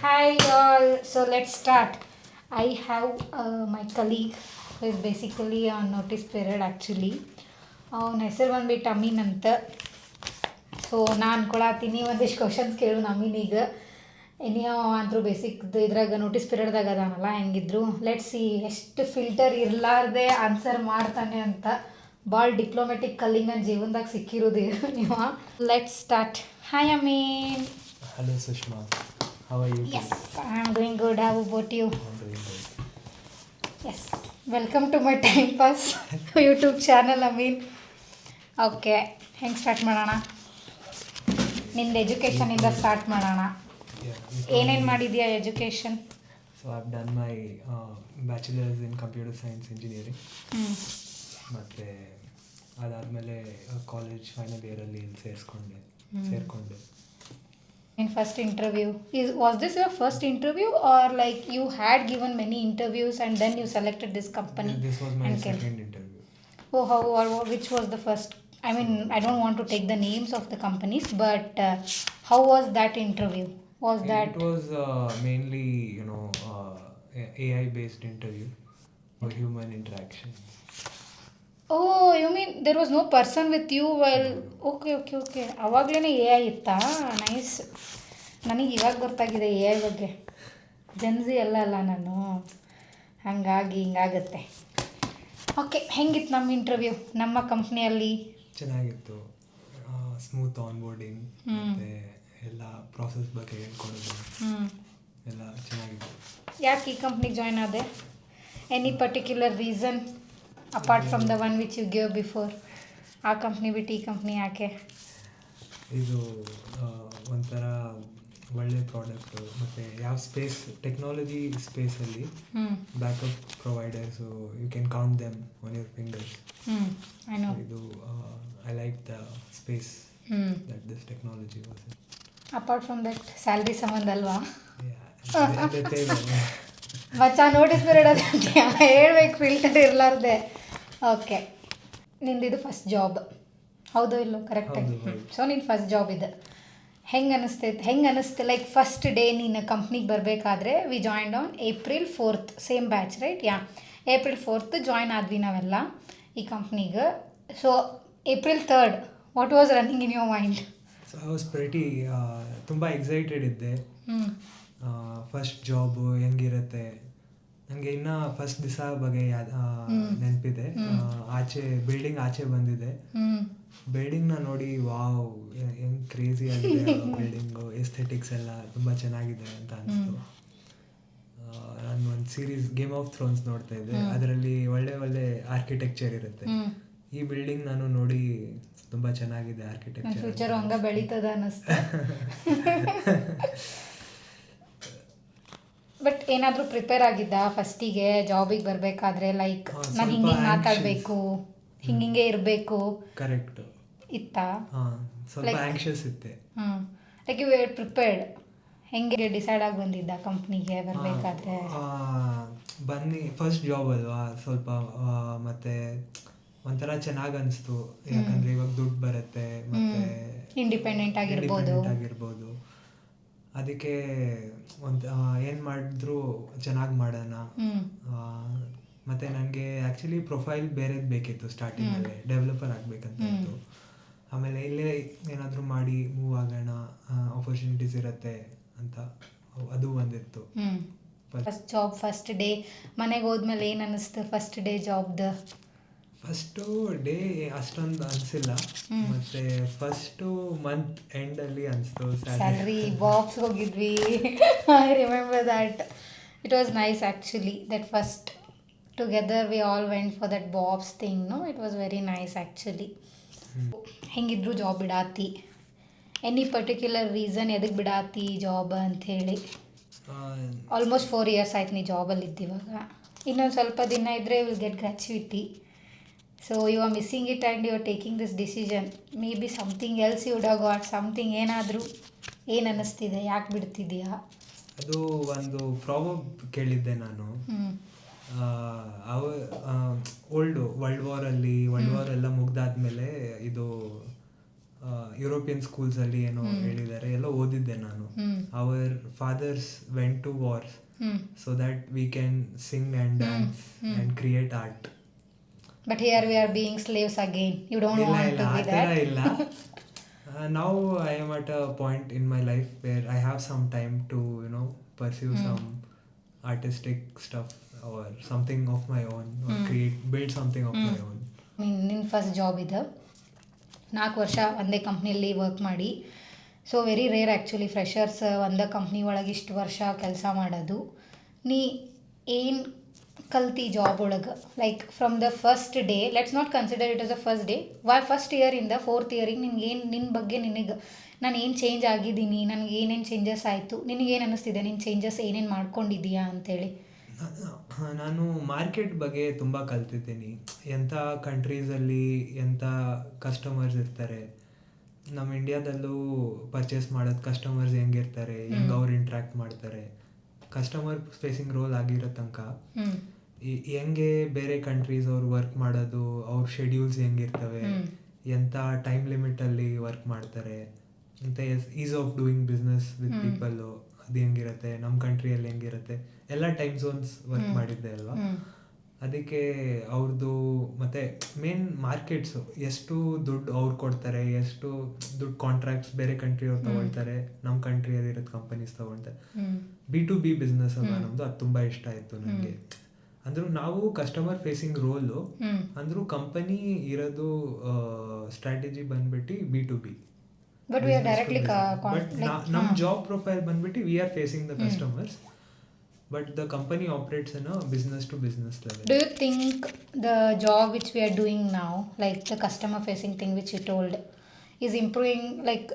Hi all. So let's start. I have my colleague who is basically on notice period actually. ಅವನ ಹೆಸರು ಬಂದ್ಬಿಟ್ಟು ಅಮೀನ್ ಅಂತ. So ನಾನು ಅನ್ಕೊಳತ್ತೀನಿ ಒಂದಿಷ್ಟು ಕ್ವಶನ್ಸ್ ಕೇಳು ಅಮೀನಿಗೆ. ಎನಿಯೋ ಅಂದರು ಬೇಸಿಕ್ದು ಇದ್ರಾಗ ನೋಟಿಸ್ ಪೀರಿಯಡ್ದಾಗ ಅದಾನಲ್ಲ ಹೆಂಗಿದ್ರು ಲೆಟ್ಸ್ ಸಿ ಎಷ್ಟು ಫಿಲ್ಟರ್ ಇರಲಾರ್ದೆ ಆನ್ಸರ್ ಮಾಡ್ತಾನೆ ಅಂತ. ಭಾಳ ಡಿಪ್ಲೊಮೆಟಿಕ್ ಕಲ್ಲಿಂಗ್ ನನ್ನ ಜೀವನದಾಗ ಸಿಕ್ಕಿರೋದು ನೀವು. Let's start. Hi Amin. Hello Sushma, how are you? Yes, I'm doing good. How about you? I'm doing good. Yes, welcome to my time pass YouTube channel. Okay, ಹೆಂಗೆ ಸ್ಟಾರ್ಟ್ ಮಾಡೋಣ? ನಿಂದು ಎಜುಕೇಷನಿಂದ ಸ್ಟಾರ್ಟ್ ಮಾಡೋಣ. ಏನೇನು ಮಾಡಿದ್ಯಾ education? So I've done my bachelor's in computer science engineering. ಮತ್ತು ಅದಾದಮೇಲೆ college final ಇಯರಲ್ಲಿ ಸೇರಿಕೊಂಡೆ. In first interview, was this your first interview or like you had given many interviews and then you selected this company? This was my and second interview. Oh, how or which was the first? I mean, I don't want to take the names of the companies, but how was that interview? It was mainly, AI based interview or human interaction. Oh, you mean there was no person with you while... Okay. ಅವಾಗಲೇ A I ಇತ್ತಾ? Nice. ನನಗೆ ಇವಾಗ ಗೊತ್ತಾಗಿದೆ A I ಬಗ್ಗೆ. ಜನ್ಸಿ ಅಲ್ಲ ನಾನು, ಹಾಗಾಗಿ ಹಿಂಗಾಗತ್ತೆ. Okay, ಹೆಂಗಿತ್ತು ನಮ್ಮ ಇಂಟರ್ವ್ಯೂ ನಮ್ಮ ಕಂಪ್ನಿಯಲ್ಲಿ? ಚೆನ್ನಾಗಿತ್ತು. ಸ್ಮೂತ್ ಆನ್ಬೋರ್ಡಿಂಗ್ ಮತ್ತು ಎಲ್ಲ ಪ್ರಾಸೆಸ್ ಬಗ್ಗೆ ಹೇಳ್ಕೊಡೋದು ಎಲ್ಲ ಚೆನ್ನಾಗಿತ್ತು. ಯಾಕೆ ಈ ಕಂಪ್ನಿಗೆ ಜಾಯ್ನ್ ಆದೆ? Any particular reason apart from the one which you give before? ಆ ಕಂಪ್ನಿ ಬಿಟ್ಟು ಈ ಕಂಪ್ನಿ ಯಾಕೆ? ಇದು ಒಂಥರ ಒಳ್ಳೆ ಪ್ರಾಡಕ್ಟು ಮತ್ತು ಯಾವ ಟೆಕ್ನಾಲಜಿ ಸ್ಪೇಸಲ್ಲಿ backup providers you can count them on your fingers. ಇದು I like the space that this technology was. Apart from that salary ಸಂಬಂಧ ಅಲ್ವಾ? Yeah. ಮಚ್ಚ ನೋಟಿಸ್ ಪೀರಿಯಡ್ ಅದಂತೆ ಹೇಳ್ಬೇಕು, ಫಿಲ್ಟರ್ ಇರಲಾರ್ದೆ. ಓಕೆ, ನಿಂದಿದು ಫಸ್ಟ್ ಜಾಬ್ ಹೌದು ಇಲ್ಲೋ? ಕರೆಕ್ಟಾಗಿ. ಸೊ ನಿನ್ನ ಫಸ್ಟ್ ಜಾಬ್ ಇದು ಹೆಂಗೆ ಅನ್ನಿಸ್ತೆ ಲೈಕ್ ಫಸ್ಟ್ ಡೇ ನೀನು ಕಂಪ್ನಿಗೆ ಬರಬೇಕಾದ್ರೆ? We joined on April 4th, same batch right? Yeah, April 4th join ಆದ್ವಿ ನಾವೆಲ್ಲ ಈ ಕಂಪ್ನಿಗೆ. So April 3rd what was running in your mind? So I was pretty ತುಂಬ ಎಕ್ಸೈಟೆಡ್ ಇದ್ದೆ. ಫಸ್ಟ್ ಜಾಬು ಹೆಂಗಿರುತ್ತೆ ನನಗೆ ಇನ್ನೂ ಫಸ್ಟ್ ದಿವಸ ಬಗ್ಗೆ ನೆನಪಿದೆ. ಬಿಲ್ಡಿಂಗ್ ಆಚೆ ಬಂದಿದೆ. ಬಿಲ್ಡಿಂಗ್ನ ನೋಡಿ ವಾವ್ ಹೆಂಗೆ ಕ್ರೇಜಿ ಆಗಿದೆ ಬಿಲ್ಡಿಂಗು, ಎಸ್ಥೆಟಿಕ್ಸ್ ಎಲ್ಲ ತುಂಬ ಚೆನ್ನಾಗಿದೆ ಅಂತ ಅನಿಸ್ತು. ನಾನು ಒಂದು ಸೀರೀಸ್ ಗೇಮ್ ಆಫ್ ಥ್ರೋನ್ಸ್ ನೋಡ್ತಾ ಇದ್ದೆ, ಅದರಲ್ಲಿ ಒಳ್ಳೆ ಆರ್ಕಿಟೆಕ್ಚರ್ ಇರುತ್ತೆ. ಈ ಬಿಲ್ಡಿಂಗ್ ನಾನು ನೋಡಿ ತುಂಬ ಚೆನ್ನಾಗಿದೆ ಆರ್ಕಿಟೆಕ್ಚರ್. ಫ್ಯೂಚರ್ ಹಂಗೆ ಬೆಳೀತದ ಅನ್ನಿಸ್ತು. ಬಟ್ ಏನಾದರೂ ಪ್ರಿಪೇರ್ ಆಗಿದ್ದ ಫಸ್ಟಿಗೆ ಜಾಬಿಗೆ ಬರಬೇಕಾದ್ರೆ? ಲೈಕ್ ನಾನು ಹಿಂಗೆ ಮಾತಾಡಬೇಕು, ಹಿಂಗೆ ಇರಬೇಕು, ಕರೆಕ್ಟ್ ಇತ್ತಾ? ಸ್ವಲ್ಪ ಆಂಕ್ಷಿಯಸ್ ಇತ್ತೆ. Like you were prepared? ಹೆಂಗೆ ಡಿಸೈಡ್ ಆಗಿ ಬಂದಿದ್ದ ಕಂಪ್ನಿಗೆ ಬರಬೇಕಾದ್ರೆ? ಬನ್ನಿ ಫಸ್ಟ್ ಜಾಬ್ ಅಲ್ವಾ, ಸ್ವಲ್ಪ ಮತ್ತೆ ಒಂಥರ ಚೆನ್ನಾಗಿ ಅನಿಸ್ತು. ಯಾಕಂದರೆ ಇವಾಗ ದುಡ್ಡು ಬರುತ್ತೆ ಮತ್ತು ಇಂಡಿಪೆಂಡೆಂಟ್ ಆಗಿರ್ಬೋದು. ಅದಕ್ಕೆ ಏನು ಮಾಡಿದ್ರು ಚೆನ್ನಾಗಿ ಮಾಡೋಣ. ಮತ್ತು ನನಗೆ ಆ್ಯಕ್ಚುಲಿ ಪ್ರೊಫೈಲ್ ಬೇರೆದು ಬೇಕಿತ್ತು ಸ್ಟಾರ್ಟಿಂಗಲ್ಲೇ, ಡೆವಲಪರ್ ಆಗಬೇಕಂತ ಇತ್ತು. ಆಮೇಲೆ ಇಲ್ಲೇ ಏನಾದರೂ ಮಾಡಿ ಮೂವ್ ಆಗೋಣ, ಆಪರ್ಚುನಿಟೀಸ್ ಇರುತ್ತೆ ಅಂತ ಅದು ಬಂದಿತ್ತು. ಫಸ್ಟ್ ಜಾಬ್ ಫಸ್ಟ್ ಡೇ ಮನೆಗೆ ಹೋದ್ಮೇಲೆ ಏನು ಅನ್ನಿಸ್ತು ಫಸ್ಟ್ ಡೇ ಜಾಬ್ದು? ಫಸ್ಟು ಡೇ ಅಷ್ಟೊಂದು ಅನಿಸಿಲ್ಲ, ಮತ್ತು ಫಸ್ಟು ಮಂತ್ ಎಂಡಲ್ಲಿ ಅನಿಸ್ತು ಸ್ಯಾಲ್ರಿ ಬಾಕ್ಸ್ ಹೋಗಿದ್ವಿ. I remember that. It was nice actually that first together we all went for that bobs thing. No, it was very nice actually. ಹೆಂಗಿದ್ರು job ಬಿಡಾತಿ? Any particular reason ಎದಕ್ಕೆ ಬಿಡಾತಿ job ಅಂಥೇಳಿ? Almost 4 years ಆಯ್ತು ನೀ ಜಾಬಲ್ಲಿ ಇದ್ದಿವಾಗ. ಇನ್ನೊಂದು ಸ್ವಲ್ಪ ದಿನ ಇದ್ದರೆ will get gratuity. So you are missing it and you are taking this decision. Maybe something else you would have got, something ಏನಾದರೂ. ಏನು ಅನ್ನಿಸ್ತಿದೆ, ಯಾಕೆ ಬಿಡ್ತಿದೆಯಾ? ಅದು ಒಂದು ಪ್ರಾಬಬ್ ಕೇಳಿದ್ದೆ ನಾನು. ವರ್ಲ್ಡ್ ವಾರ್ ಎಲ್ಲ ಮುಗ್ದಾದ್ಮೇಲೆ ಇದು ಯುರೋಪಿಯನ್ ಸ್ಕೂಲ್ಸಲ್ಲಿ ಏನೋ ಹೇಳಿದ್ದಾರೆ, ಎಲ್ಲ ಓದಿದ್ದೆ ನಾನು. Our fathers went to wars so that we can sing and dance and create art. But here we are being slaves again. You don't ಇಲ್ಲ want ಇಲ್ಲ to ಆ be ಥರ that. ಇಲ್ಲ. Now I am at a point in my life where I have some time to pursue some artistic stuff or something of my own, or build something of my own. ನಿನ್ನ first job ಇದು 4 ವರ್ಷ ಒಂದೇ ಕಂಪ್ನಿಯಲ್ಲಿ work ಮಾಡಿ. So very rare actually freshers ಒಂದೇ company ಒಳಗೆ ಇಷ್ಟು ವರ್ಷ ಕೆಲಸ ಮಾಡೋದು. ನೀ ಏನು ಕಲ್ತಿ ಜಾಬ್ ಒಳಗೆ, like from the first day, let's not consider it as a first day, first ಇಯರಿಂದ 4th ಇಯರಿಗೆ ನಿನ್ನ ಬಗ್ಗೆ ನಿನಗೆ ನಾನು ಏನು ಚೇಂಜ್ ಆಗಿದ್ದೀನಿ, ನನಗೆ ಏನೇನು ಚೇಂಜಸ್ ಆಯಿತು, ನಿನಗೇನು ಅನ್ನಿಸ್ತಿದೆ, ನಿನ್ನ ಚೇಂಜಸ್ ಏನೇನು ಮಾಡ್ಕೊಂಡಿದ್ದೀಯಾ ಅಂತೇಳಿ? ನಾನು ಮಾರ್ಕೆಟ್ ಬಗ್ಗೆ ತುಂಬ ಕಲ್ತಿದ್ದೀನಿ. ಎಂಥ ಕಂಟ್ರೀಸಲ್ಲಿ ಎಂಥ ಕಸ್ಟಮರ್ಸ್ ಇರ್ತಾರೆ, ನಮ್ಮ ಇಂಡಿಯಾದಲ್ಲೂ ಪರ್ಚೇಸ್ ಮಾಡೋದು ಕಸ್ಟಮರ್ಸ್ ಹೆಂಗಿರ್ತಾರೆ, ಹೆಂಗೆ ಅವ್ರು ಇಂಟ್ರ್ಯಾಕ್ಟ್ ಮಾಡ್ತಾರೆ, ಕಸ್ಟಮರ್ ಫೇಸಿಂಗ್ ರೋಲ್ ಆಗಿರೋ ತನಕ ಹೆಂಗೆ ಬೇರೆ ಕಂಟ್ರೀಸ್ ಅವ್ರು ವರ್ಕ್ ಮಾಡೋದು, ಅವ್ರ ಶೆಡ್ಯೂಲ್ಸ್ ಹೆಂಗಿರ್ತವೆ, ಎಂಥ ಟೈಮ್ ಲಿಮಿಟಲ್ಲಿ ವರ್ಕ್ ಮಾಡ್ತಾರೆ, ಮತ್ತು is of doing business with people ಅದು ಹೆಂಗಿರುತ್ತೆ, ನಮ್ಮ ಕಂಟ್ರಿಯಲ್ಲಿ ಹೆಂಗಿರುತ್ತೆ, ಎಲ್ಲ ಟೈಮ್ ಝೋನ್ಸ್ ವರ್ಕ್ ಮಾಡಿದ್ದೆ ಅಲ್ವಾ. ಅದಕ್ಕೆ ಅವ್ರದ್ದು ಮತ್ತು ಮೇನ್ ಮಾರ್ಕೆಟ್ಸು, ಎಷ್ಟು ದುಡ್ಡು ಅವ್ರು ಕೊಡ್ತಾರೆ, ಎಷ್ಟು ದುಡ್ಡು ಕಾಂಟ್ರಾಕ್ಟ್ಸ್ ಬೇರೆ ಕಂಟ್ರಿಯವ್ರು ತೊಗೊಳ್ತಾರೆ, ನಮ್ಮ ಕಂಟ್ರಿಯಲ್ಲಿರೋದು ಕಂಪನೀಸ್ ತೊಗೊಳ್ತಾರೆ. B2B ಬಿಸ್ನೆಸ್ ಅಲ್ಲ ನಮ್ಮದು, ಅದು ತುಂಬ ಇಷ್ಟ ಆಯಿತು ನನಗೆ. ಅಂದರೂ ನಾವು ಕಸ್ಟಮರ್ ಫೇಸಿಂಗ್ ರೋಲು, ಅಂದರೂ ಕಂಪನಿ ಇರೋದು ಸ್ಟ್ರಾಟಜಿ ಬಂದ್ಬಿಟ್ಟು B2B. But we are directly but ನಮ್ಮ ಜಾಬ್ ಪ್ರೊಫೈಲ್ ಬಂದ್ಬಿಟ್ಟು we are facing the customers, but the company operates in a business to business level. Do you think the job which we are doing now, like the customer facing thing which you told, is improving, like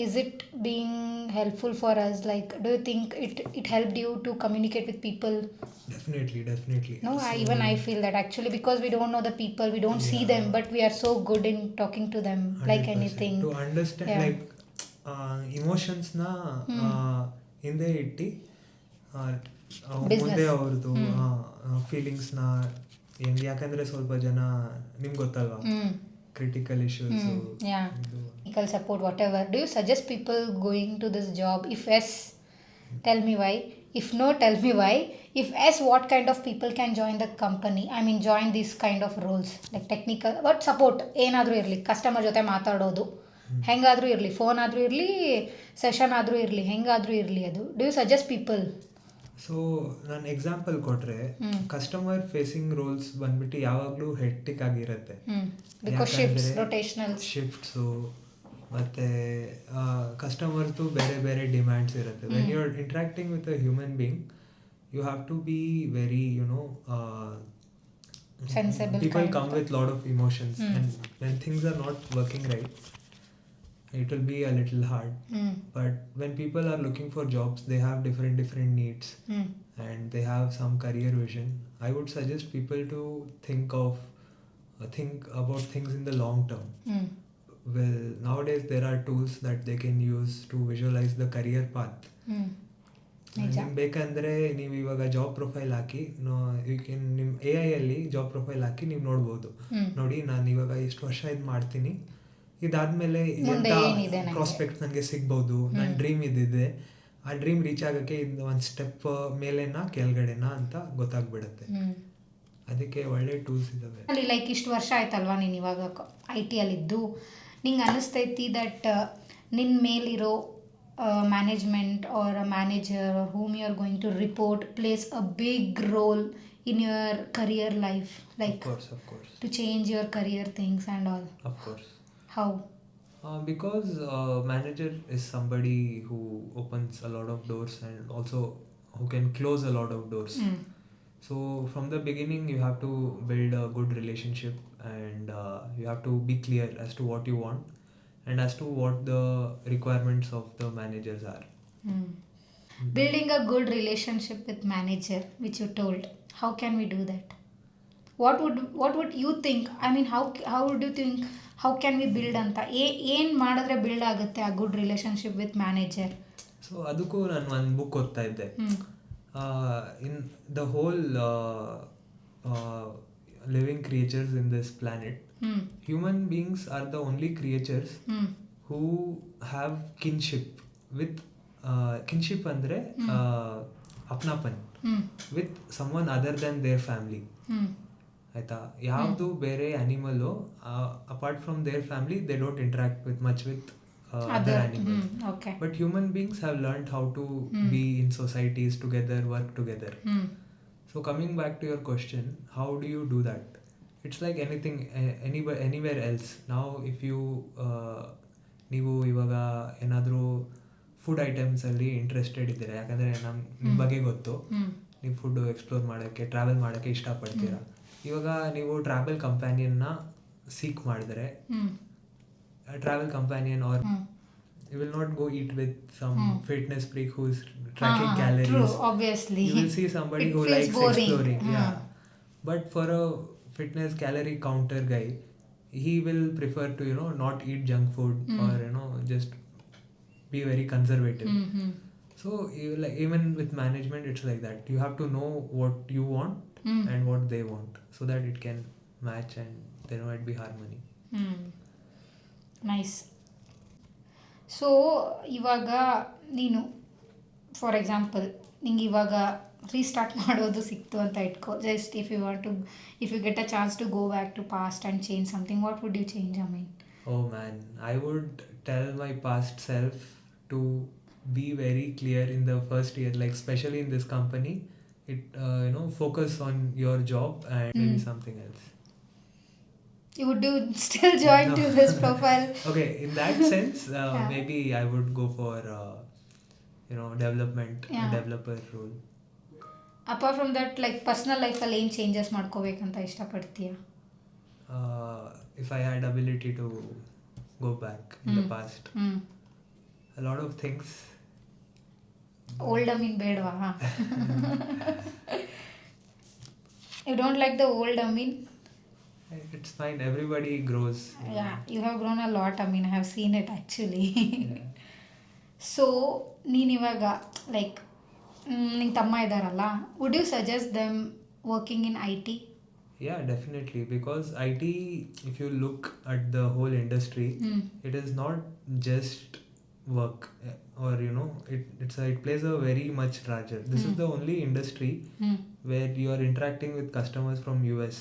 is it being helpful for us? Like do you think it helped you to communicate with people? Definitely. No, even I feel that actually, because we don't know the people, we don't see them, but we are so good in talking to them, 100%. Like anything to understand, like emotions na ಹಿಂದೆ ಇಟ್ಟು ಮುಂದೆ ಅವ್ರದ್ದು ಫೀಲಿಂಗ್ಸ್ನ ಹೆಂಗೆ, ಯಾಕಂದರೆ ಸ್ವಲ್ಪ ಜನ ನಿಮ್ಗೆ ಗೊತ್ತಲ್ವಾ, critical issues, technical support, whatever. Do you suggest people going to this job? If yes, tell me why. If no, tell me why. If yes, what kind of people can join the company? I mean join these kind of roles, like technical, what support ಏನಾದರೂ ಇರಲಿ, customer ಜೊತೆ ಮಾತಾಡೋದು ಹೆಂಗಾದರೂ ಇರಲಿ, phone ಆದರೂ ಇರಲಿ, session ಆದರೂ ಇರಲಿ, ಹೆಂಗಾದರೂ ಇರಲಿ, ಅದು do you suggest people? So ನಾನು ಎಕ್ಸಾಂಪಲ್ ಕೊಟ್ಟರೆ, ಕಸ್ಟಮರ್ ಫೇಸಿಂಗ್ ರೋಲ್ಸ್ ಬಂದ್ಬಿಟ್ಟು ಯಾವಾಗಲೂ ಹೆಕ್ಟಿಕ್ ಆಗಿರುತ್ತೆ, ಶಿಫ್ಟ್ಸು ಮತ್ತು ಕಸ್ಟಮರ್ದು ಬೇರೆ ಬೇರೆ ಡಿಮ್ಯಾಂಡ್ಸ್ ಇರುತ್ತೆ. When you are interacting with a human being, you have to be very sensible. People come with lot of emotions, and when things are not working right, it will be a little hard. But when people are looking for jobs, they have different needs, and they have some career vision. I would suggest people to think about things in the long term. Well, nowadays there are tools that they can use to visualize the career path. ನಿಮ್ಗೆ ಬೇಕಂದರೆ ನೀವು ಇವಾಗ job profile ಹಾಕಿ, ನಿಮ್ಮ AI ಅಲ್ಲಿ job profile ಹಾಕಿ ನೀವು ನೋಡ್ಬೋದು, ನೋಡಿ ನಾನು ಇವಾಗ ಇಷ್ಟು ವರ್ಷ ಇದು ಮಾಡ್ತೀನಿ, ಇದಾದ್ಮೇಲೆ ಎಂಥ ಪ್ರಾಸ್ಪೆಕ್ಟ್ ನನಗೆ ಸಿಗ್ಬೋದು, ನನ್ನ ಡ್ರೀಮ್ ಇದಿದೆ, ಆ ಡ್ರೀಮ್ ರೀಚ್ ಆಗೋಕ್ಕೆ ಇದು ಒಂದು ಸ್ಟೆಪ್ ಮೇಲೆನಾ ಕೆಳಗಡೆನಾ ಅಂತ ಗೊತ್ತಾಗ್ಬಿಡುತ್ತೆ. ಅದಕ್ಕೆ ಒಳ್ಳೆ ಟೂಲ್ಸ್ ಇದ್ದಾವೆ. ಅಲ್ಲಿ ಲೈಕ್ ಇಷ್ಟು ವರ್ಷ ಆಯ್ತಲ್ವಾ ನೀನು ಇವಾಗ IT ಅಲ್ಲಿದ್ದು, ನಿಂಗೆ ಅನ್ನಿಸ್ತೈತಿ ದಟ್ ನಿನ್ನ ಮೇಲಿರೋ management or a manager or whom you are going to report plays a big role in your career life, like of course to change your career things and all? Of course. How? Because manager is somebody who opens a lot of doors and also who can close a lot of doors. So from the beginning you have to build a good relationship, and you have to be clear as to what you want and as to what the requirements of the managers are. Building a good relationship with manager, which you told, how can we do that? What would you think? I mean, how would you think, how can we build ಅಂತ ಏನು ಮಾಡಿದ್ರೆ build ಆಗುತ್ತೆ ಆ good relationship with manager? So ಅದಕ್ಕೂ ನಾನು ಒಂದು book ಓದ್ತಾ ಇದ್ದೆ. In the whole living creatures in this planet, human beings are the only creatures who have kinship with kinship ಅಂದರೆ ಅಪ್ನಾಪನ್ with someone other than their family. ಆಯಿತಾ, ಯಾವುದು ಬೇರೆ animal apart from their family they don't interact with much with other animals. But human beings have learned how to be in societies together, work together. So coming back to your question, how do you do that? It's like anything, anywhere else. Now if you ನೀವು ಇವಾಗ ಏನಾದರೂ food ಐಟಮ್ಸಲ್ಲಿ interested ಇದ್ದೀರಾ, ಯಾಕಂದರೆ ನಿಮ್ಮ ಬಗ್ಗೆ ಗೊತ್ತು, ನೀವು food explore ಮಾಡೋಕ್ಕೆ ಟ್ರಾವೆಲ್ ಮಾಡೋಕ್ಕೆ ಇಷ್ಟಪಡ್ತೀರಾ. ಇವಾಗ ನೀವು ಟ್ರಾವೆಲ್ ಕಂಪ್ಯಾನಿಯನ್ನ ಸೀಕ್ ಮಾಡಿದ್ರೆ, travel companion or you will not go eat with some fitness freak who's tracking calories. True, obviously. You will see somebody who likes exploring. Yeah. But for a fitness calorie counter guy, he will prefer to not eat junk food or just be very conservative. So even with management it's like that. You have to know what you want and what they want so that it can match and there might be harmony. Nice. So ಇವಾಗ ನೀನು for example ನಿಂಗೆ ಇವಾಗ restart ಮಾಡೋದು ಸಿಕ್ತು ಅಂತ ಇಟ್ಕೋ, just if you get a chance to go back to past and change something, what would you change? Oh man, I would tell my past self to be very clear in the first year, like especially in this company, focus on your job and maybe something else. Would you still join to this profile? Okay, in that sense, maybe I would go for developer role. Apart from that, like personal life ಅಲ್ಲಿ ಏನು changes ಮಾಡ್ಕೋಬೇಕಂತ ಇಷ್ಟಪಡ್ತೀಯ? If I had ability to go back in the past, a lot of things. Old ಬೇಡವಾ? You don't like the old It's fine, everybody grows. Yeah, you have grown a lot. I have seen it actually. Yeah. So ನೀನು ಇವಾಗ like ನಿನ್ನ ತಮ್ಮ ಇದ್ದಾರಲ್ಲ, would you suggest them working in IT? Yeah, definitely, because IT, if you look at the whole industry, it is not just work or it plays a very much larger. This is the only industry where you are interacting with customers from US.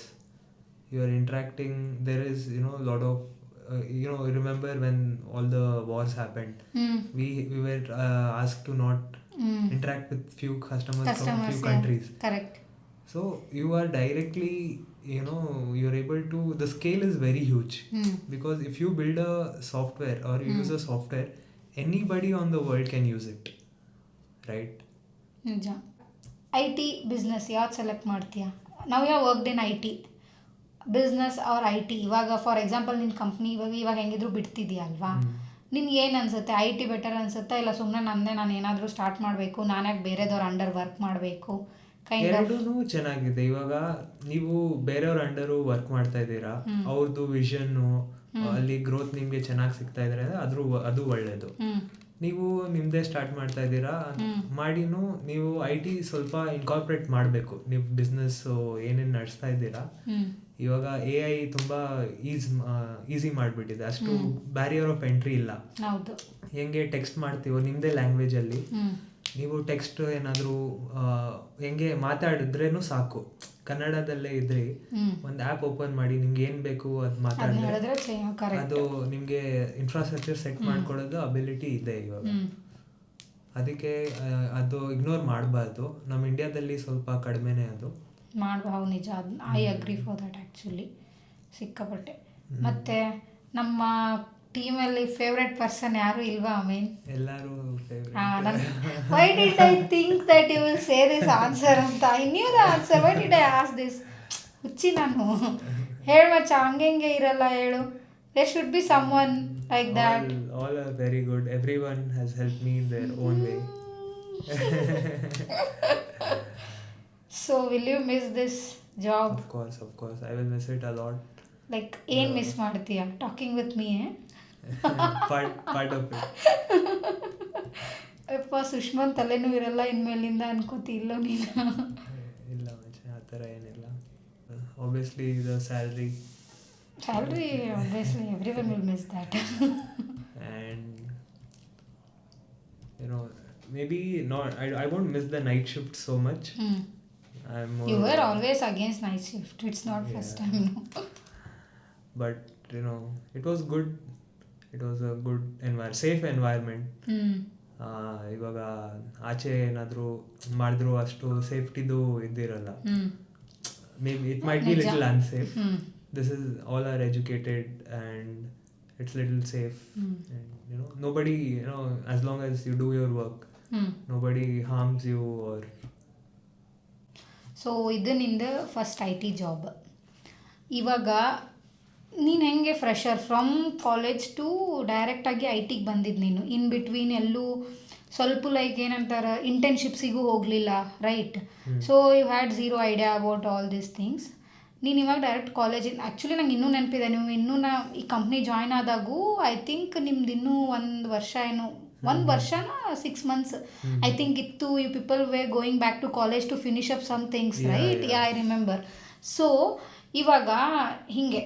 You are interacting, there is a lot of remember when all the wars happened, we were asked to not interact with few customers from few countries. Correct. So you are directly you're able to, the scale is very huge, because if you build a software or you use a software, anybody on the world can use it, right? ನಿಜ. IT business ಯಾವ್ದು select ಮಾಡ್ತೀಯಾ? ನಾವು ಯಾವ worked in IT business or IT? ಇವಾಗ for example ನಿನ್ನ company ಇವಾಗ ಹೆಂಗಿದ್ರು ಬಿಡ್ತಿದ್ಯಾ ಅಲ್ವಾ, ನಿನ್ಗೆ ಏನು ಅನಿಸುತ್ತೆ? IT ಬೆಟರ್ ಅನಿಸುತ್ತಾ, ಇಲ್ಲ ಸುಮ್ಮನೆ ನಾನು ಏನಾದರೂ ಸ್ಟಾರ್ಟ್ ಮಾಡಬೇಕು, ನಾನ್ಯಾಕೆ ಬೇರೆದವ್ರ ಅಂಡರ್ ವರ್ಕ್ ಮಾಡಬೇಕು? ಎರಡೂ ಚೆನ್ನಾಗಿದೆ. ಇವಾಗ ನೀವು ಬೇರೆಯವ್ರ ಅಂಡರು ವರ್ಕ್ ಮಾಡ್ತಾ ಇದ್ದೀರಾ, ಅವ್ರದ್ದು ವಿಷನ್ನು ಅಲ್ಲಿ ಗ್ರೋತ್ ನಿಮಗೆ ಚೆನ್ನಾಗಿ ಸಿಗ್ತಾ ಇದ್ರೆ ಅದು ಒಳ್ಳೇದು. ನೀವು ನಿಮ್ಮದೇ ಸ್ಟಾರ್ಟ್ ಮಾಡ್ತಾ ಇದ್ದೀರಾ, ಮಾಡಿನೂ ನೀವು IT ಸ್ವಲ್ಪ ಇನ್ಕಾರ್ಪೊರೇಟ್ ಮಾಡಬೇಕು. ನೀವು ಬಿಸ್ನೆಸ್ ಏನೇನು ನಡೆಸ್ತಾ ಇದ್ದೀರಾ, ಇವಾಗ AI ತುಂಬ ಈಸಿ ಮಾಡಿಬಿಟ್ಟಿದೆ, ಅಷ್ಟು ಬ್ಯಾರಿಯರ್ ಆಫ್ ಎಂಟ್ರಿ ಇಲ್ಲ. ಹೆಂಗೆ ಟೆಕ್ಸ್ಟ್ ಮಾಡ್ತೀವೋ ನಿಮ್ಮದೇ ಲ್ಯಾಂಗ್ವೇಜಲ್ಲಿ, ನೀವು ಟೆಕ್ಸ್ಟ್ ಏನಾದರೂ ಹೆಂಗೆ ಮಾತಾಡಿದ್ರೇನು ಸಾಕು, ಕನ್ನಡದಲ್ಲೇ ಇದ್ರಿ ಒಂದು ಆ್ಯಪ್ ಓಪನ್ ಮಾಡಿ ನಿಮ್ಗೆ ಏನು ಬೇಕು ಅದು ಮಾತಾಡಿದ್ರೆ ಅದು ನಿಮಗೆ ಇನ್ಫ್ರಾಸ್ಟ್ರಕ್ಚರ್ ಸೆಟ್ ಮಾಡ್ಕೊಡೋದು ಅಬಿಲಿಟಿ ಇದೆ ಇವಾಗ. ಅದಕ್ಕೆ ಅದು ಇಗ್ನೋರ್ ಮಾಡಬಾರ್ದು. ನಮ್ಮ ಇಂಡಿಯಾದಲ್ಲಿ ಸ್ವಲ್ಪ ಕಡಿಮೆನೇ ಅದು ಮಾಡಬಹುದು. ನಿಜ, I agree for that actually, ಸಿಕ್ಕಾಪಟ್ಟೆ. ಮತ್ತು ನಮ್ಮ ಟೀಮಲ್ಲಿ ಫೇವ್ರೆಟ್ ಪರ್ಸನ್ ಯಾರು ಇಲ್ವಾ? ಎಲ್ಲರೂ why did I think that you will say this answer ಅಂತ? I knew the answer. Why did I ask this? ಹುಚ್ಚಿ ನಾನು. ಹೇಳು ಮಚ್ಚ, ಹಂಗೆ ಇರಲ್ಲ, ಹೇಳು. There should be some one like that. All are very good. Everyone has help me in their own way. So will you miss this job? Of course. I will miss it a lot. Like ಏನು miss ಮಾಡ್ತೀಯಾ? Talking with me? part of it. ಅಪ್ಪ, ಸುಷ್ಮನ್ ತಲೆನೂ ಇರಲ್ಲ ಇನ್ಮೇಲಿಂದ ಅನ್ಕೋತಿ ಇಲ್ಲೋ ನೀನು? ಇಲ್ಲ ಮಚ್ಚೆ, ಆ ಥರ ಏನಿಲ್ಲ. Obviously the salary obviously everyone will miss that. maybe not. I won't miss the night shift so much. I'm more, You were always against night shift. It's not first Yeah. time, no. but it was good. It was a good safe environment. ಇವಾಗ ಆಚೆ ಏನಾದರೂ ಮಾಡಿದ್ರು ಅಷ್ಟು ಸೇಫ್ಟಿದು ಇದ್ದಿರಲ್ಲ. Maybe it might be ನಿಜ. little unsafe. This is all are educated and it's little safe. And nobody, as long as you do your work, nobody harms you or. So ಇದು ನಿಂದು first I T job. ಇವಾಗ ನೀನು ಹೆಂಗೆ fresher from college to ಡೈರೆಕ್ಟಾಗಿ I ಟಿಗೆ ಬಂದಿದ್ದು ನೀನು, in between ಎಲ್ಲೂ ಸ್ವಲ್ಪ ಲೈಕ್ ಏನಂತಾರೆ ಇಂಟರ್ನ್ಶಿಪ್ಸಿಗೂ ಹೋಗಲಿಲ್ಲ, right? So you had zero idea about all these things. ನೀನು ಇವಾಗ ಡೈರೆಕ್ಟ್ ಕಾಲೇಜಿಂದ, ಆ್ಯಕ್ಚುಲಿ ನಂಗೆ ಇನ್ನೂ ನೆನಪಿದೆ, ನೀವು ಇನ್ನೂ ಈ ಕಂಪ್ನಿ ಜಾಯ್ನ್ ಆದಾಗೂ ಐ ಥಿಂಕ್ ನಿಮ್ದು ಇನ್ನೂ 1 ವರ್ಷ ಏನು 1 ವರ್ಷನ 6 months ಐ ಥಿಂಕ್ ಇತ್ತು. You people were going back to college to finish up some things, right? Yeah, I remember. So ಇವಾಗ ಹಿಂಗೆ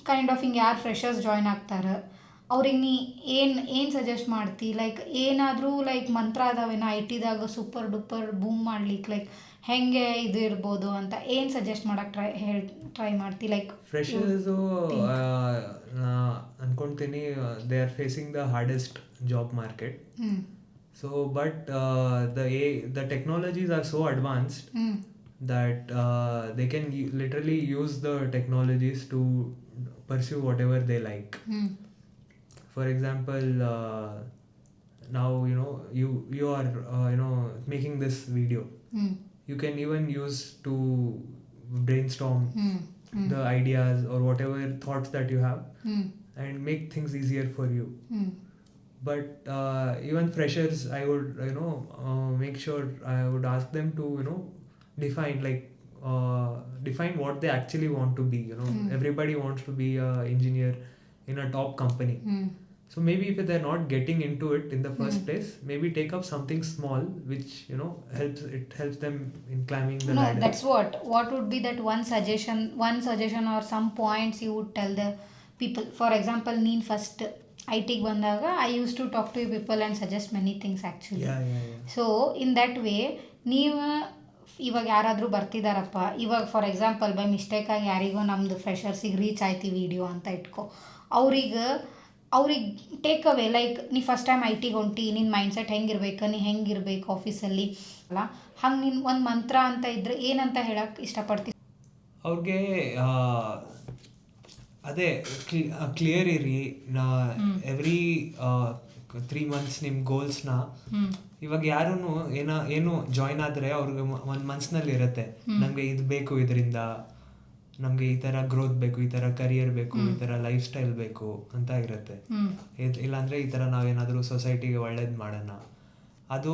ಕೈಂಡ್ ಆಫ್ ಹಿಂಗೆ ಯಾರು ಫ್ರೆಷರ್ಸ್ ಜಾಯ್ನ್ ಆಗ್ತಾರೆ ಅವ್ರಿಗೆ ನೀ ಏನು ಸಜೆಸ್ಟ್ ಮಾಡ್ತಿ? ಲೈಕ್ ಏನಾದರೂ ಲೈಕ್ ಮಂತ್ರ ಅದಾವೇನೋ ಐ ಟಿದಾಗ ಸೂಪರ್ ಡೂಪರ್ ಬೂಮ್ ಮಾಡ್ಲಿಕ್ಕೆ, ಲೈಕ್ ಹೆಂಗೆ ಇದು ಇರ್ಬೋದು ಅಂತ ಏನು ಸಜೆಸ್ಟ್ ಮಾಡೋಕ್ಕೆ ಟ್ರೈ ಮಾಡ್ತಿ? ಲೈಕ್ ಫ್ರೆಷರ್ಸು ಅನ್ಕೊಳ್ತೀನಿ they are facing the hardest job market. So but the technologies are so advanced that they can literally use the technologies to pursue whatever they like. For example, now you are making this video. You can even use to brainstorm the ideas or whatever thoughts that you have and make things easier for you. But even freshers, I would make sure I would ask them to define define what they actually want to be. Everybody wants to be a engineer in a top company. So maybe if they're not getting into it in the first place, maybe take up something small which helps them in climbing the ladder. That's what would be that one suggestion or some points you would tell the people? For example, ನೀನು first ಐ ಟಿಗೆ ಬಂದಾಗ I used to talk to you people and suggest many things actually. So in that way ನೀವು ಇವಾಗ ಯಾರಾದರೂ ಬರ್ತಿದ್ದಾರಪ್ಪ, ಇವಾಗ for example by ಮಿಸ್ಟೇಕಾಗಿ ಯಾರಿಗೋ ನಮ್ಮದು ಫ್ರೆಷರ್ಸಿಗೆ ರೀಚ್ ಆಯ್ತು ವಿಡಿಯೋ ಅಂತ ಇಟ್ಕೊ, ಅವ್ರಿಗೆ ಟೇಕ್ ಅವೇ ಲೈಕ್ ನೀ ಫಸ್ಟ್ ಟೈಮ್ ಐ ಟಿಗೆ ಹೊಂಟಿ, ನಿನ್ನ ಮೈಂಡ್ಸೆಟ್ ಹೆಂಗಿರ್ಬೇಕು, ನೀ ಹೆಂಗಿರ್ಬೇಕು ಆಫೀಸಲ್ಲಿ ಅಲ್ಲ, ಹಂಗೆ ನೀನು ಒಂದು ಮಂತ್ರ ಅಂತ ಇದ್ದರೆ ಏನಂತ ಹೇಳಕ್ಕೆ ಇಷ್ಟಪಡ್ತೀನಿ ಅವ್ರಿಗೆ? ಅದೇ ಕ್ಲಿಯರ್ ಇರಿ. ಎವ್ರಿ 3 months ನಿಮ್ಮ ಗೋಲ್ಸ್ನ ಇವಾಗ ಯಾರೂ ಏನು ಜಾಯ್ನ್ ಆದರೆ ಅವ್ರಿಗೆ ಒಂದು ಮನ್ಸಿನಲ್ಲಿ ಇರುತ್ತೆ, ನಮಗೆ ಇದು ಬೇಕು, ಇದರಿಂದ ನಮಗೆ ಈ ಥರ ಗ್ರೋತ್ ಬೇಕು, ಈ ಥರ ಕರಿಯರ್ ಬೇಕು, ಈ ಥರ ಲೈಫ್ ಸ್ಟೈಲ್ ಬೇಕು ಅಂತ ಇರುತ್ತೆ. ಇಲ್ಲಾಂದರೆ ಈ ಥರ ನಾವೇನಾದರೂ ಸೊಸೈಟಿಗೆ ಒಳ್ಳೇದು ಮಾಡೋಣ, ಅದು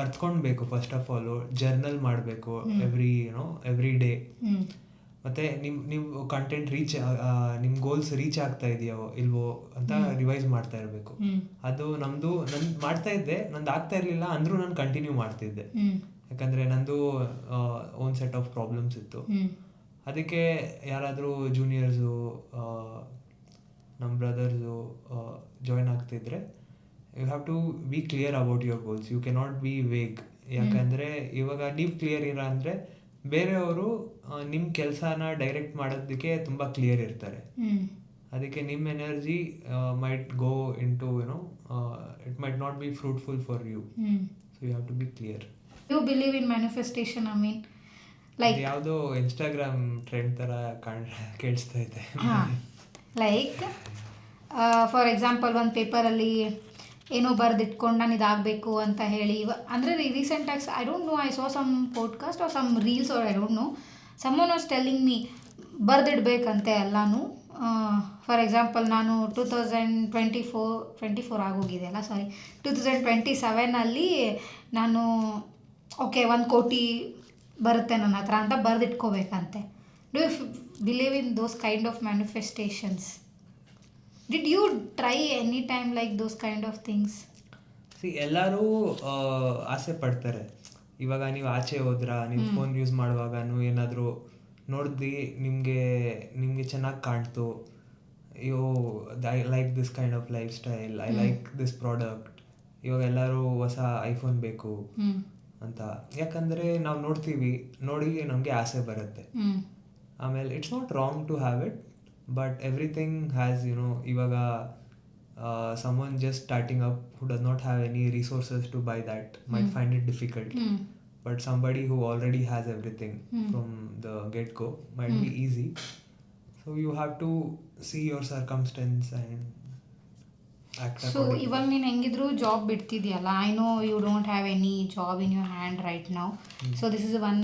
ಬರ್ತ್ಕೊಳ್ಬೇಕು. ಫಸ್ಟ್ ಆಫ್ ಆಲು ಜರ್ನಲ್ ಮಾಡಬೇಕು ಎವ್ರಿ ಡೇ. ಮತ್ತು ನೀವು ಕಂಟೆಂಟ್ ನಿಮ್ಮ ಗೋಲ್ಸ್ ರೀಚ್ ಆಗ್ತಾ ಇದೆಯೋ ಇಲ್ವೋ ಅಂತ ರಿವೈಸ್ ಮಾಡ್ತಾ ಇರಬೇಕು. ಅದು ನಂದು ಮಾಡ್ತಾ ಇದ್ದೆ, ನಂದು ಆಗ್ತಾ ಇರಲಿಲ್ಲ ಅಂದರೂ ನಾನು ಕಂಟಿನ್ಯೂ ಮಾಡ್ತಿದ್ದೆ, ಯಾಕಂದರೆ ನಂದು ಓನ್ ಸೆಟ್ ಆಫ್ ಪ್ರಾಬ್ಲಮ್ಸ್ ಇತ್ತು. ಅದಕ್ಕೆ ಯಾರಾದರೂ ಜೂನಿಯರ್ಸು ನಮ್ಮ ಬ್ರದರ್ಸು ಜಾಯ್ನ್ ಆಗ್ತಿದ್ರೆ you have to be clear about your goals. You cannot be vague. ಯಾಕಂದರೆ ಇವಾಗ ನೀವು ಕ್ಲಿಯರ್ ಇಲ್ಲ ಅಂದರೆ ಬೇರೆಯವರು ನಿಮ್ಮ ಕೆಲಸನ ಡೈರೆಕ್ಟ್ ಮಾಡೋದಕ್ಕೆ ತುಂಬ ಕ್ಲಿಯರ್ ಇರ್ತಾರೆ. ಅದಕ್ಕೆ ನಿಮ್ಮ energy might go into it might not be fruitful for you. So you have to be clear. You believe in manifestation? I mean like ಯಾವುದೋ ಇನ್ಸ್ಟಾಗ್ರಾಮ್ ಟ್ರೆಂಡ್ ಥರ ಕೇಳಿಸ್ತಾ ಇದೆ. ಲೈಕ್ ಫಾರ್ ಎಕ್ಸಾಂಪಲ್ ಒಂದು ಪೇಪರಲ್ಲಿ ಏನೋ ಬರೆದಿಟ್ಕೊಂಡು ನಾನು ಇದಾಗಬೇಕು ಅಂತ ಹೇಳಿ ಅಂದರೆ ರೀಸೆಂಟಾಗಿ I don't know, I saw some podcast or some reels or I don't know, someone was telling me ಬರೆದಿಡ್ಬೇಕಂತೆ ಎಲ್ಲನೂ. ಫಾರ್ ಎಕ್ಸಾಂಪಲ್ ನಾನು 2024 ಆಗೋಗಿದೆ ಅಲ್ಲ, ಸಾರಿ 2027 ನಾನು ಓಕೆ 1 ಕೋಟಿ ಬರುತ್ತೆ ನನ್ನ ಹತ್ರ ಅಂತ ಬರೆದಿಟ್ಕೋಬೇಕಂತೆ. Do you believe in those kind of manifestations? Did you try any time like those kind of things? ಎಲ್ಲರೂ ಆಸೆ ಪಡ್ತಾರೆ. ಇವಾಗ ನೀವು ಆಚೆ ಹೋದ್ರ, ನೀವು ಫೋನ್ ಯೂಸ್ ಮಾಡುವಾಗನೂ ಏನಾದರೂ ನೋಡಿದ್ವಿ, ನಿಮಗೆ ಚೆನ್ನಾಗಿ ಕಾಣ್ತು, I like this kind of lifestyle, I like this product, ಇವಾಗ ಎಲ್ಲರೂ ಹೊಸ ಐಫೋನ್ ಬೇಕು ಹ್ಞೂ ಅಂತ, ಯಾಕಂದರೆ ನಾವು ನೋಡ್ತೀವಿ, ನೋಡಿ ನಮಗೆ ಆಸೆ ಬರುತ್ತೆ. ಹ್ಞೂ ಆಮೇಲೆ it's not wrong to have it, but everything has ಇವಾಗ someone just starting up who does not have any resources to buy that might find it difficult. But somebody who already has everything from the get-go might be easy. So you have to see your circumstance and act so accordingly. ಇವಾಗ ನೀನು ಹೆಂಗಿದ್ರು job ಬಿಡ್ತಿದ್ಯಲ್ಲ, I know you don't have any job in your hand right now. So this is one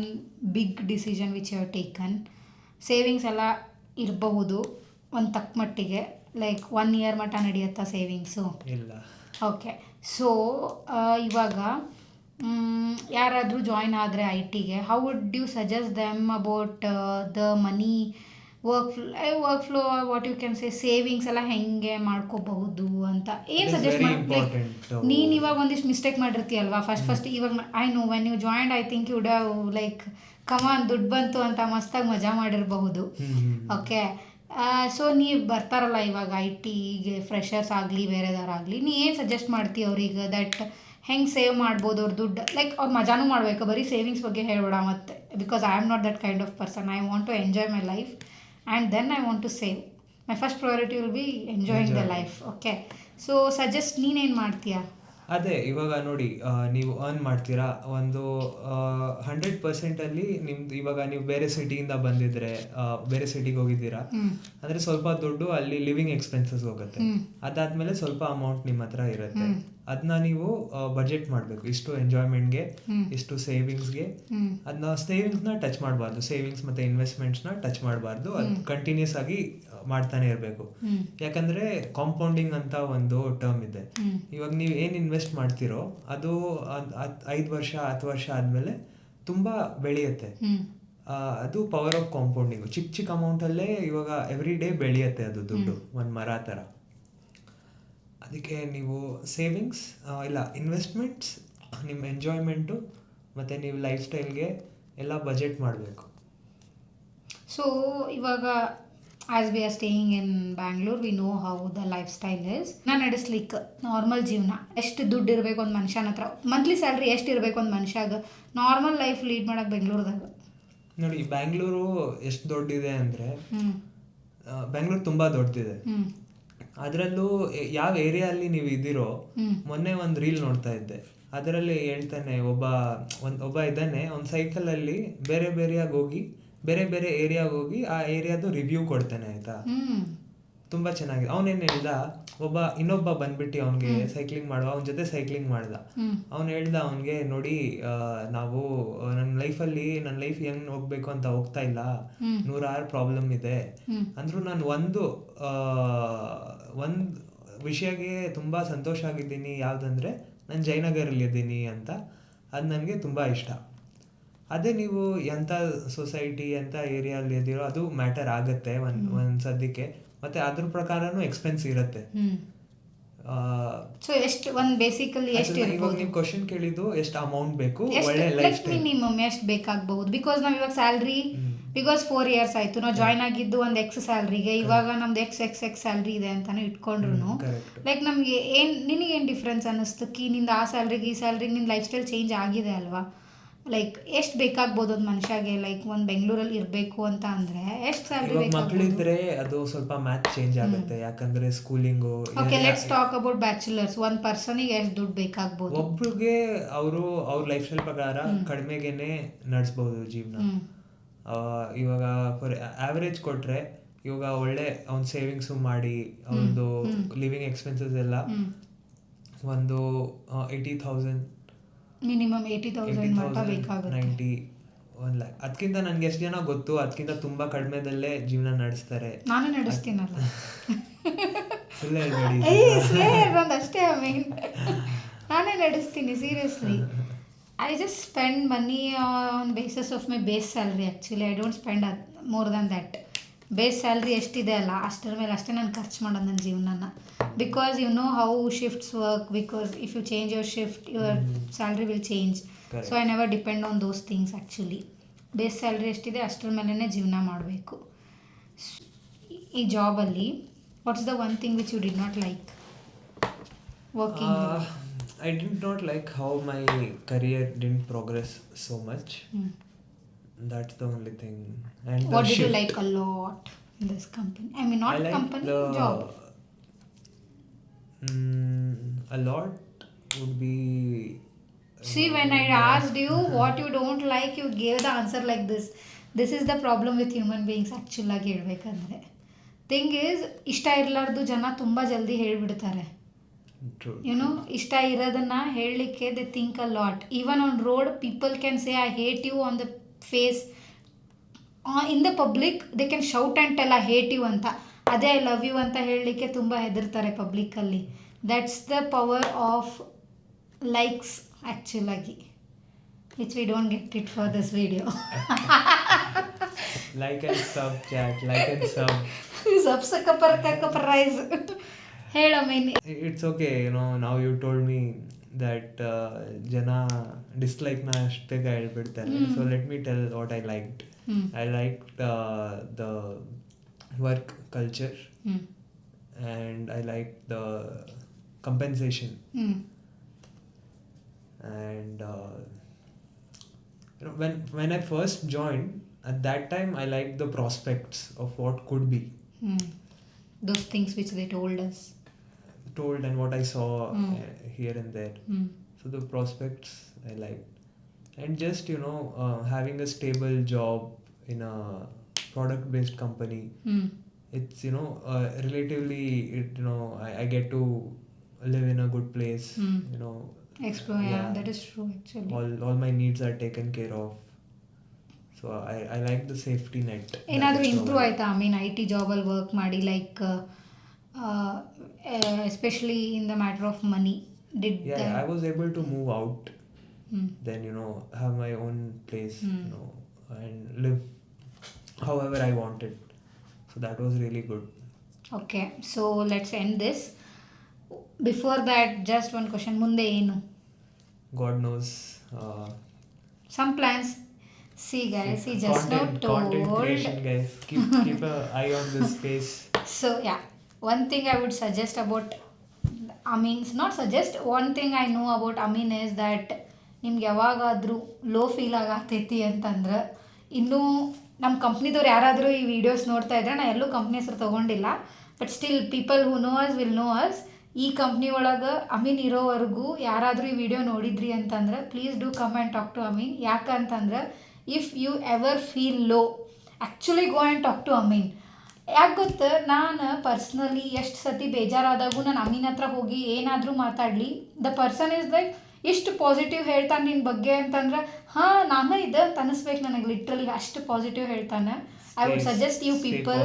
big decision which you have taken. Savings ಎಲ್ಲ ಇರಬಹುದು ಒಂದು ತಕ್ಕ ಮಟ್ಟಿಗೆ, like 1 year ಮಟ್ಟ ನಡೆಯುತ್ತಾ ಸೇವಿಂಗ್ಸು? ಇಲ್ಲ. ಓಕೆ. ಸೊ ಇವಾಗ ಯಾರಾದರೂ ಜಾಯ್ನ್ ಆದರೆ ಐ ಟಿಗೆ, how would you suggest them about the money work flow, what you can say, savings ಎಲ್ಲ ಹೆಂಗೆ ಮಾಡ್ಕೋಬಹುದು ಅಂತ ಏನು ಸಜೆಸ್ಟ್ ಮಾಡಿ? ನೀನು ಇವಾಗ ಒಂದಿಷ್ಟು ಮಿಸ್ಟೇಕ್ ಮಾಡಿರ್ತೀಯಲ್ವಾ ಫಸ್ಟ್ ಇವಾಗ I know when you joined I think you would have like come on ದುಡ್ಡು ಬಂತು ಅಂತ ಮಸ್ತಾಗಿ ಮಜಾ ಮಾಡಿರಬಹುದು. ಓಕೆ. ಸೊ ನೀವು ಬರ್ತಾರಲ್ಲ ಇವಾಗ ಐ ಟಿಗೆ ಫ್ರೆಷರ್ಸ್ ಆಗಲಿ ಬೇರೆದವರಾಗಲಿ, ನೀ ಏನು ಸಜೆಸ್ಟ್ ಮಾಡ್ತೀವಿ ಅವ್ರಿಗೆ ದಟ್ ಹೆಂಗೆ ಸೇವ್ ಮಾಡ್ಬೋದು ಅವ್ರ ದುಡ್ಡು? ಲೈಕ್ ಅವ್ರು ಮಜಾನೂ ಮಾಡಬೇಕು, ಬರೀ ಸೇವಿಂಗ್ಸ್ ಬಗ್ಗೆ ಹೇಳ್ಬೇಡ ಮತ್ತೆ, because I am not that kind of person. I want to enjoy my life and then I want to save. My first priority will be enjoying the life. Okay. So suggest ನೀನೇನು ಮಾಡ್ತೀಯಾ? ಅದೇ ಇವಾಗ ನೋಡಿ, ನೀವು earn ಮಾಡ್ತೀರಾ ಒಂದು 100%ಅಲ್ಲಿ ನಿಮ್ದು. ಇವಾಗ ನೀವು ಬೇರೆ ಸಿಟಿಯಿಂದ ಬಂದಿದ್ರೆ, ಬೇರೆ ಸಿಟಿಗೆ ಹೋಗಿದ್ದೀರಾ ಅಂದರೆ ಸ್ವಲ್ಪ ದುಡ್ಡು ಅಲ್ಲಿ ಲಿವಿಂಗ್ ಎಕ್ಸ್ಪೆನ್ಸಸ್ ಹೋಗುತ್ತೆ. ಅದಾದಮೇಲೆ ಸ್ವಲ್ಪ ಅಮೌಂಟ್ ನಿಮ್ಮ ಹತ್ರ ಇರುತ್ತೆ. ಅದನ್ನ ನೀವು ಬಜೆಟ್ ಮಾಡಬೇಕು. ಇಷ್ಟು ಎಂಜಾಯ್ಮೆಂಟ್ಗೆ, ಇಷ್ಟು ಸೇವಿಂಗ್ಸ್ಗೆ. ಅದನ್ನ ಸೇವಿಂಗ್ಸ್ನ ಟಚ್ ಮಾಡಬಾರ್ದು, ಸೇವಿಂಗ್ಸ್ ಮತ್ತು ಇನ್ವೆಸ್ಟ್ಮೆಂಟ್ಸ್ನ ಟಚ್ ಮಾಡಬಾರ್ದು. ಅದು ಕಂಟಿನ್ಯೂಸ್ ಆಗಿ ಮಾಡ್ತಾನೆ ಇರಬೇಕು. ಯಾಕಂದರೆ ಕಾಂಪೌಂಡಿಂಗ್ ಅಂತ ಒಂದು ಟರ್ಮ್ ಇದೆ. ಇವಾಗ ನೀವು ಏನು ಇನ್ವೆಸ್ಟ್ ಮಾಡ್ತೀರೋ ಅದು 5 ವರ್ಷ 10 ವರ್ಷ ಆದಮೇಲೆ ತುಂಬ ಬೆಳೆಯುತ್ತೆ. ಅದು ಪವರ್ ಆಫ್ ಕಾಂಪೌಂಡಿಂಗು. ಚಿಕ್ಕ ಚಿಕ್ಕ ಅಮೌಂಟಲ್ಲೇ ಇವಾಗ ಎವ್ರಿ ಡೇ ಬೆಳೆಯುತ್ತೆ ಅದು ದುಡ್ಡು, ಒಂದು ಮರ ಥರ. ಅದಕ್ಕೆ ನೀವು ಸೇವಿಂಗ್ಸ್ ಇಲ್ಲ, ಇನ್ವೆಸ್ಟ್ಮೆಂಟ್ಸ್, ನಿಮ್ಮ ಎಂಜಾಯ್ಮೆಂಟು ಮತ್ತು ನೀವು ಲೈಫ್ ಸ್ಟೈಲ್ಗೆ ಎಲ್ಲ ಬಜೆಟ್ ಮಾಡಬೇಕು. ಸೊ ಇವಾಗ as we are staying in Bangalore, we know how the life style is. ನಾನು ನಡೆಸ್ಲಿಕ್ಕೆ ನಾರ್ಮಲ್ ಜೀವನ ಎಷ್ಟು ದುಡ್ಡು ಇರಬೇಕು ಒಂದು ಮನುಷ್ಯನ ಹತ್ರ, ಮಂತ್ಲಿ ಸ್ಯಾಲ್ರಿ ಎಷ್ಟು ಇರಬೇಕು ಒಂದು ಮನುಷ್ಯಾಗ ನಾರ್ಮಲ್ ಲೈಫ್ ಲೀಡ್ ಮಾಡೋಕೆ ಬೆಂಗಳೂರದಾಗ? ನೋಡಿ, ಬ್ಯಾಂಗ್ಳೂರು ಎಷ್ಟು ದೊಡ್ಡದಿದೆ ಅಂದರೆ, ಬ್ಯಾಂಗ್ಳೂರು ತುಂಬ ದೊಡ್ಡದಿದೆ. ಅದರಲ್ಲೂ ಯಾವ ಏರಿಯಲ್ಲಿ ನೀವು ಇದ್ದೀರೋ, ಮೊನ್ನೆ ಒಂದು ರೀಲ್ ನೋಡ್ತಾ ಇದ್ದೆ, ಅದರಲ್ಲಿ ಹೇಳ್ತಾನೆ ಒಬ್ಬ ಇದ್ದಾನೆ, ಒಂದು ಸೈಕಲಲ್ಲಿ ಬೇರೆ ಬೇರೆ ಏರಿಯಾಗೆ ಹೋಗಿ ಆ ಏರಿಯಾದು ರಿವ್ಯೂ ಕೊಡ್ತಾನೆ, ಆಯ್ತಾ? ತುಂಬ ಚೆನ್ನಾಗಿದೆ. ಅವನೇನು ಹೇಳ್ದ, ಇನ್ನೊಬ್ಬ ಬಂದ್ಬಿಟ್ಟು ಅವನಿಗೆ ಸೈಕ್ಲಿಂಗ್ ಮಾಡುವ, ಅವನ ಜೊತೆ ಸೈಕ್ಲಿಂಗ್ ಮಾಡ್ದ. ಅವ್ನು ಹೇಳ್ದ ಅವನಿಗೆ, ನೋಡಿ ನನ್ನ ಲೈಫ್ ಹೆಂಗ್ ಹೋಗ್ಬೇಕು ಅಂತ ಹೋಗ್ತಾ ಇಲ್ಲ, 100 ಪ್ರಾಬ್ಲಮ್ ಇದೆ ಅಂದ್ರೂ ನಾನು ಒಂದು ವಿಷಯಕ್ಕೆ ತುಂಬ ಸಂತೋಷ ಆಗಿದ್ದೀನಿ. ಯಾವುದಂದ್ರೆ, ನಾನು ಜಯನಗರಲ್ಲಿ ಇದ್ದೀನಿ ಅಂತ. ಅದು ನನಗೆ ತುಂಬ ಇಷ್ಟ. ಅದೇ ನೀವು ಎಂಥ ಸೊಸೈಟಿ ಎಂಥ ಏರಿಯಲ್ಲಿ ಇದ್ದೀರೋ ಅದು ಮ್ಯಾಟರ್ ಆಗುತ್ತೆ ಒಂದು ಸದ್ಯಕ್ಕೆ. ಮತ್ತು ಅದ್ರ ಪ್ರಕಾರನೂ ಎಕ್ಸ್ಪೆನ್ಸ್ ಇರುತ್ತೆ. ಸೊ ಎಷ್ಟು ಒಂದು ಬೇಸಿಕಲಿ ಎಷ್ಟು ಇವಾಗ ನೀವು ಕ್ವಶನ್ ಕೇಳಿದ್ದು ಎಷ್ಟು ಅಮೌಂಟ್ ಬೇಕು, ಒಳ್ಳೆ ಲೈಫ್ ಸ್ಟೈಲ್ ಮಿನಿಮಮ್ ಎಷ್ಟು ಬೇಕಾಗಬಹುದು? ಬಿಕಾಸ್ ನಾವು ಇವಾಗ ಸ್ಯಾಲ್ರಿ, ಬಿಕಾಸ್ 4 ಇಯರ್ಸ್ ಆಯಿತು ನಾವು ಜಾಯ್ನ್ ಆಗಿದ್ದು ಒಂದು ಎಕ್ಸ್ ಸ್ಯಾಲ್ರಿಗೆ, ಇವಾಗ ನಮ್ದು ಎಕ್ಸ್ ಸ್ಯಾಲ್ರಿ ಇದೆ ಅಂತಾನು ಇಟ್ಕೊಂಡ್ರು ಲೈಕ್ ನಮಗೆ ನಿನಗೇನು ಡಿಫ್ರೆನ್ಸ್ ಅನ್ನಿಸ್ತು ಕಿ ನಿಂದ ಆ ಸ್ಯಾಲ್ರಿಗೆ ಈ ಸ್ಯಾಲ್ರಿಗೆ ನಿನ್ನ ಲೈಫ್ ಸ್ಟೈಲ್ ಚೇಂಜ್ ಆಗಿದೆ ಅಲ್ವಾ? ಲೈಕ್ ಎಷ್ಟು ಬೇಕಾಗ್ಬೋದು ಒಂದು ಮನುಷ್ಯಗೆ? ಲೈಕ್ ಒಂದು ಬೆಂಗಳೂರಲ್ಲಿ ಇರಬೇಕು ಅಂತ ಅಂದರೆ ಎಷ್ಟು ಸ್ಯಾಲ್ರಿ ಬೇಕು? ಮಕ್ಕಳಿದ್ರೆ ಅದು ಸ್ವಲ್ಪ ಮ್ಯಾಥ್ ಚೇಂಜ್ ಆಗುತ್ತೆ, ಯಾಕಂದ್ರೆ schooling. Okay, let's talk about bachelors. ಒಂದು ಪರ್ಸನಿಗೆ ಎಷ್ಟು ದುಡ್ಡು ಬೇಕಾಗ್ಬೋದು? ಒಬ್ರಿಗೆ ಅವ್ರ ಲೈಫ್ ಸ್ಟೈಲ್ ಪ್ರಕಾರ ಕಡಿಮೆಗೇನೆ ನಡೆಸ್ಬೋದು ಜೀವನ. ಇವಾಗ ಫಾರ್ ಆವ್ರೇಜ್ ಕೊಟ್ರೆ, ಇವಾಗ ಒಳ್ಳೆ ಅವ್ನ ಸೇವಿಂಗ್ಸು ಮಾಡಿ ಅವ್ರದ್ದು ಲಿವಿಂಗ್ ಎಕ್ಸ್ಪೆನ್ಸಸ್ ಎಲ್ಲ ಒಂದು 80,000 ಮಿನಿಮಮ್ 80,000 ಮಟ್ಟ ಬೇಕಾಗುತ್ತೆ. 90, 1 lakh. ಅದಕ್ಕಿಂತ ನನಗೆ ಎಷ್ಟು ಜನ ಗೊತ್ತು, ಅದಕ್ಕಿಂತ ತುಂಬ ಕಡಿಮೆದಲ್ಲೇ ಜೀವನ ನಡೆಸ್ತಾರೆ. ನಾನು ನಡೆಸ್ತೀನಲ್ಲ, ಸುಳ್ಳು ಹೇಳ್ಬೇಡಿ. ಅಷ್ಟೇ ಮೀನ್, ನಾನೇ ನಡೆಸ್ತೀನಿ seriously. I just spend money on basis of my base salary. Actually I don't spend more than that. Base salary ಎಷ್ಟಿದೆ ಅಲ್ಲ ಅಷ್ಟರ ಮೇಲೆ ಅಷ್ಟೇ ನಾನು ಖರ್ಚು ಮಾಡೋದು ನನ್ನ ಜೀವನನ. Because you know how shifts work, because if you change your shift your salary will change. So I never depend on those things. Actually base salary ಎಷ್ಟಿದೆ ಅಷ್ಟರ ಮೇಲೇ ಜೀವನ ಮಾಡಬೇಕು. ಈ ಜಾಬಲ್ಲಿ what's the one thing which you did not like working? I did not like how my career didn't progress so much. That's the only thing. And the What did you shift. like a lot in this company? I mean, I not like company, the job. a lot would be. See, when I asked you what you don't like, you gave the answer like this. This is the problem with human beings, ಆ್ಯಕ್ಚುಲಾಗಿ ಹೇಳ್ಬೇಕಂದ್ರೆ. Thing is, ಇಷ್ಟ ಇರಲಾರ್ದು ಜನ ತುಂಬ ಜಲ್ದಿ ಹೇಳಿಬಿಡ್ತಾರೆ. True. ಇಷ್ಟ ಇರೋದನ್ನ ಹೇಳಲಿಕ್ಕೆ they think a lot. Even on road people can say I hate you on the face. In the public they can shout and tell I hate you ಅಂತ. ಅದೇ ಐ ಲವ್ ಯು ಅಂತ ಹೇಳಲಿಕ್ಕೆ ತುಂಬ ಹೆದರ್ತಾರೆ ಪಬ್ಲಿಕ್ಕಲ್ಲಿ. That's the power of likes ಆ್ಯಕ್ಚುಲಾಗಿ, which we don't get it for this video. Like and sub chat, like and sub. Subscribe ಹೇಳ mean. It's okay, now you told me that jana dislike na ಅಷ್ಟು ಬೇಗ ಹೇಳ್ಬಿಡ್ತಾರೆ. So let me tell what I liked. I liked the work culture and I liked the compensation. And when I first joined, at that time I liked the prospects of what could be. Those things which they told us. Told and what I saw here and there. So the prospects I liked. And just, having a stable job in a product based company, it's, relatively, I get to live in a good place, Explore, yeah, that is true actually. all my needs are taken care of. So I like the safety net. ಏನಾದರೂ improve ಆಯ್ತಾ? I mean IT ಜಾಬಲ್ಲಿ work ಮಾಡಿ, like especially in the matter of money. I was able to move out, then have my own place, and live however I wanted. So that was really good. Okay, so let's end this. Before that, just one question. ಮುಂದೆ ಏನು? God knows. Some plans. See guys, he just now Content told. creation, guys. Keep an eye on this space. So yeah, one thing I would suggest about Amin, not suggest, one thing I know about Amin is that ನಿಮ್ಗೆ ಯಾವಾಗಾದರೂ low feel ಆಗತೈತಿ ಅಂತಂದ್ರೆ, ಇನ್ನೂ ನಮ್ಮ ಕಂಪ್ನಿದವ್ರು ಯಾರಾದರೂ ಈ videos ನೋಡ್ತಾ ಇದ್ರೆ, ನಾನು ಎಲ್ಲೂ ಕಂಪ್ನಿ ಹೆಸರು ತೊಗೊಂಡಿಲ್ಲ, but still people who know us will know us. ಈ ಕಂಪ್ನಿ ಒಳಗೆ ಅಮೀನ್ ಇರೋವರೆಗೂ ಯಾರಾದರೂ ಈ ವಿಡಿಯೋ ನೋಡಿದ್ರಿ ಅಂತಂದ್ರೆ please do come and talk to Ameen. ಯಾಕಂತಂದ್ರೆ if you ever feel low, actually go and talk to Ameen. ಯಾಕೆ ಗೊತ್ತು, ನಾನು ಪರ್ಸ್ನಲಿ ಎಷ್ಟು ಸತಿ ಬೇಜಾರಾದಾಗೂ ನಾನು ಅಮೀನ್ ಹತ್ರ ಹೋಗಿ ಏನಾದರೂ ಮಾತಾಡಲಿ, ದ ಪರ್ಸನ್ ಇಸ್ ಲೈಕ್ ಎಷ್ಟು ಪಾಸಿಟಿವ್ ಹೇಳ್ತಾನೆ ನಿನ್ನ ಬಗ್ಗೆ ಅಂತಂದ್ರೆ, ಹಾಂ ನಾನು ಇದೆ ಅಂತ ಅನ್ನಿಸ್ಬೇಕು ನನಗೆ. ಲಿಟ್ರಲಿ ಅಷ್ಟು ಪಾಸಿಟಿವ್ ಹೇಳ್ತಾನೆ. I would suggest you people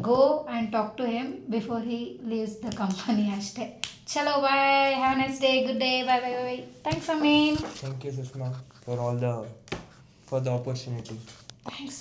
go and talk to him before he leaves the company. ಅಷ್ಟೇ. ಚಲೋ, bye. Have a nice day. Good day. Bye. Thanks, Amin. Thank you, Sushma, for the opportunity. Thanks.